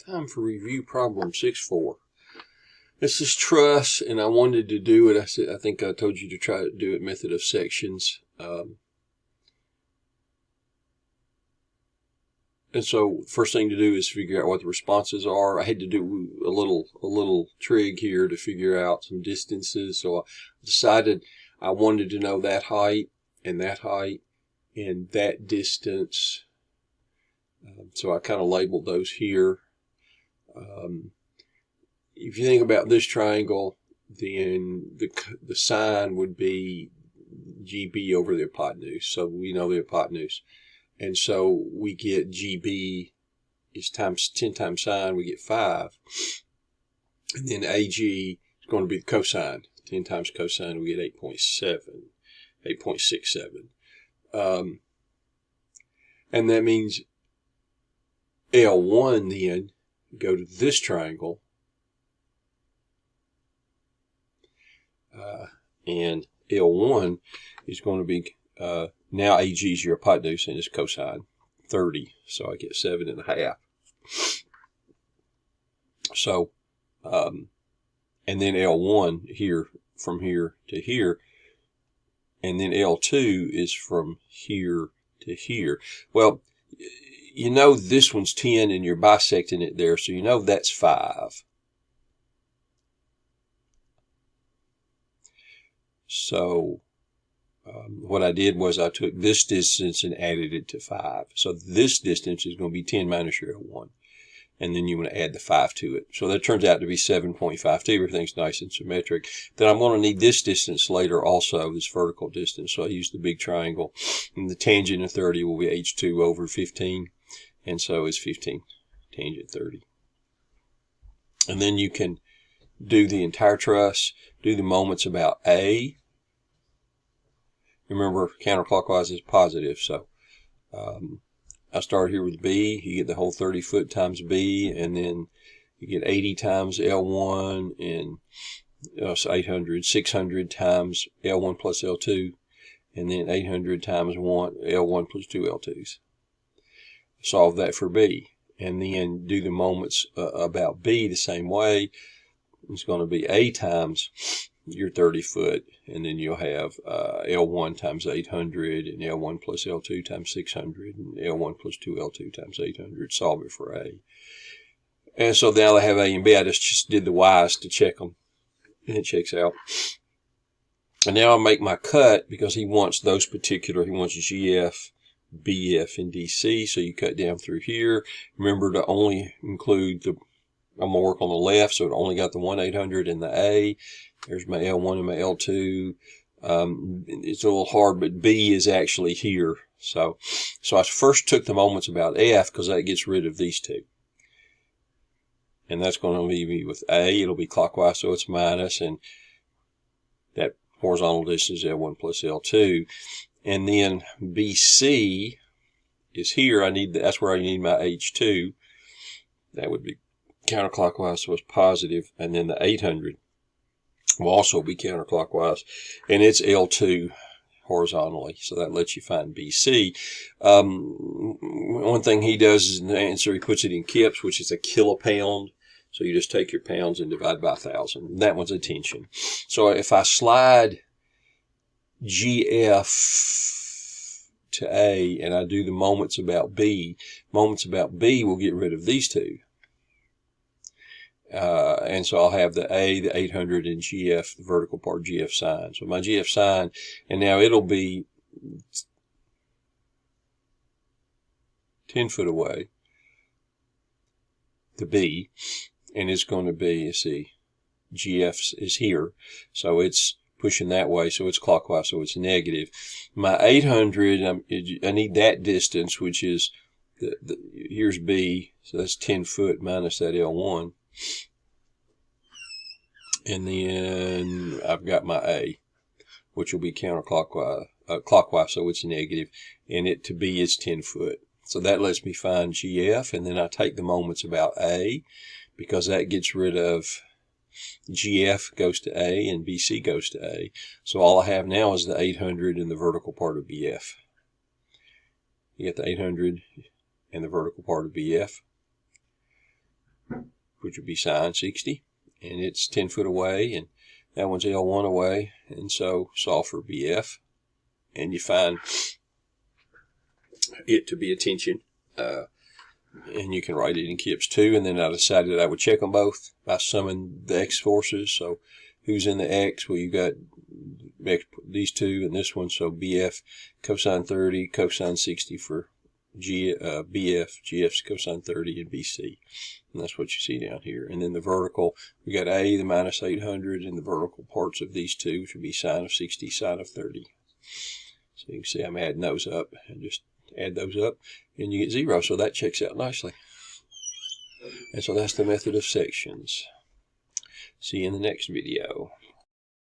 Time for review problem 6-4. This is truss, and I wanted to do it. I think I told you to try to do it method of sections. And so first thing to do is figure out what the responses are. I had to do a little trig here to figure out some distances. So I decided I wanted to know that height and that distance. So I kind of labeled those here. If you think about this triangle, then the sine would be GB over the hypotenuse. So we know the hypotenuse. And so we get GB is 10 times sine, we get 5. And then AG is going to be the cosine. 10 times cosine, we get 8.67. And that means L1 then, go to this triangle, and L1 is going to be, now AG is your hypotenuse and it's cosine 30, so I get 7.5. So, and then L1 here, from here to here, and then L2 is from here to here. Well, you know this one's 10 and you're bisecting it there, so you know that's 5. So what I did was I took this distance and added it to 5. So this distance is going to be 10 minus your L1. And then you want to add the 5 to it. So that turns out to be 7.52. Everything's nice and symmetric. Then I'm going to need this distance later also, this vertical distance. So I use the big triangle. And the tangent of 30 will be H2 over 15. And so it's 15 tangent 30. And then you can do the entire truss, do the moments about A. Remember, counterclockwise is positive, so I start here with B. You get the whole 30 foot times B, and then you get 80 times L1, and so 800, 600 times L1 plus L2, and then 800 times L1 plus 2 L2s. Solve that for B, and then do the moments about B the same way. It's going to be A times your 30 foot, and then you'll have L1 times 800, and L1 plus L2 times 600, and L1 plus 2L2 times 800. Solve it for A. And so now I have A and B. I just did the Y's to check them, and it checks out. And now I make my cut because he wants those particular, he wants GF, BF, and DC. So you cut down through here. Remember to only include the, I'm going to work on the left, so it only got the 1/800 in the A. There's my L1 and my L2. It's a little hard, but B is actually here. So I first took the moments about F because that gets rid of these two. And that's going to leave me with A. It'll be clockwise, so it's minus, and that horizontal distance is L1 plus L2. And then BC is here. That's where I need my H2. That would be counterclockwise, so it's positive, and then the 800 will also be counterclockwise, and it's L2 horizontally, so that lets you find BC. One thing he does is in the answer, he puts it in kips, which is a kilopound, so you just take your pounds and divide by 1,000. That one's a tension. So if I slide GF to A and I do the moments about B will get rid of these two. And so I'll have the A, the 800, and GF, the vertical part, GF sine. So my GF sine, and now it'll be 10 foot away, the B, and it's going to be, you see, GF is here, so it's pushing that way, so it's clockwise, so it's negative. My 800, I need that distance, which is, here's B, so that's 10 foot minus that L1. And then I've got my A, which will be counterclockwise, clockwise, so it's negative, and it to B is 10 foot. So that lets me find GF, and then I take the moments about A, because that gets rid of GF goes to A and BC goes to A. So all I have now is the 800 and the vertical part of BF. You get the 800 and the vertical part of BF. which would be sine 60, and it's 10 foot away, and that one's L1 away, and so solve for BF, and you find it to be a tension, and you can write it in Kip's too. And then I decided I would check them both by summing the X forces. So who's in the X? Well, you got these two and this one, so BF cosine 30, cosine 60 for BF, GF's cosine 30, and BC. And that's what you see down here. And then the vertical, we got A, the minus 800, and the vertical parts of these two, which would be sine of 60, sine of 30. So you can see I'm adding those up, and just add those up, and you get 0. So that checks out nicely. And so that's the method of sections. See you in the next video.